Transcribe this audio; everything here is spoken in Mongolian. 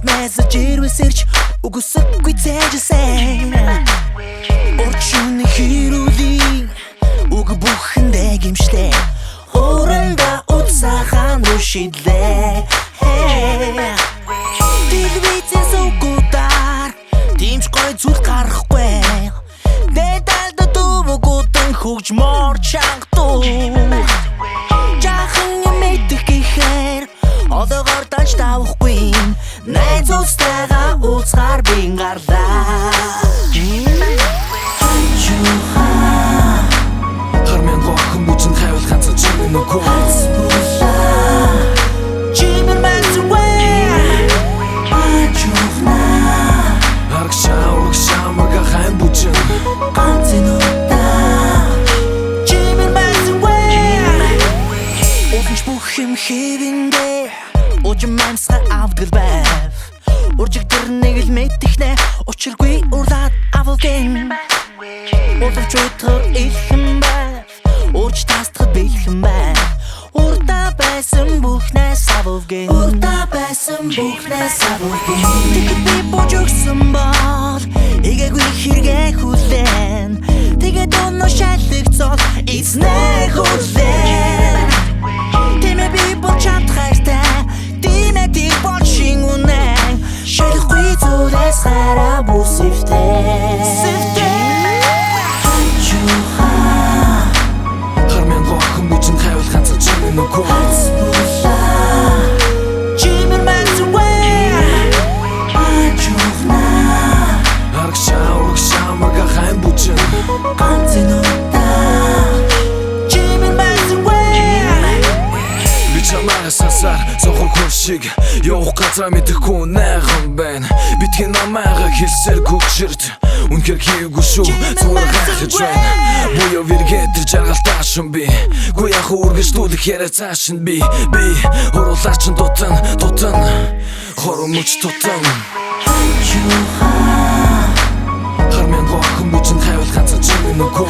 мессежээр үсэрч үгүйсэхгүй цээжсэн орчин хэрүүлийн үг бүхэндээ гимшлээ уранда утсахан руу шидлээ телевизэн суугуудаар тиймч гой зүйл гарахгүй дэдалда дүүгүүдэн хөгжмөр чангатуу жахан мэдэх гэхээр одоогоор данч тавахгүй найз устайгаа уулзгаар бин гарлаа Хармян гохон бүжин хайвал ганцхан чимэн нүгөө Чимэн мэнцвээ Аргшаа мага хайн бүжин ганцын удаа Чимэн мэнцвээ Уулж бүх юм хэвэндээ Ужим мэнсга авдгал байв Уржиг тэр нэг л мэдихнэ Учиргүй урлаад авалгэн Урдавч уйтгар илхэн байв Урж тастгад бэлхэн байв Урда байсан бүхнээс авалгэн Урда байсан бүхнээс авалгэн Тэгэд би бууж өгсөн бол Игээгүй хэрэгэ хүлэн Тэгээд өнөө шалгцол Эзнэ хүлэн Тэмэ би бол чадхайртай Тэмэ ти бол шин үнэн Шалахгүй зүйлээс хараа бүр сэвтээ Хармян гохон бүжин хайвал ганцхан чимэн нүгөө Чимэн мэнцвээ Аргшаа мага хайн бүжин ганцын удаа Чимэн мэнцвээ Би чамаараа сансаар зохор хүн шиг Явах газраа мэдэхгүй найхан байна Битгий намайгаа хэлсээр гүгширт Үнэхээр хийгээгүй шүү зүгээр гайхаж байна Буяа виргээ тэр жаргалтаашин би Гү яах үргэлжлүүлэх яриа цааш нь би Хуруулаар чин дутан Хорон мөч тутан Хармян гохон бүжин хайвал ганцхан чимэн нүгөө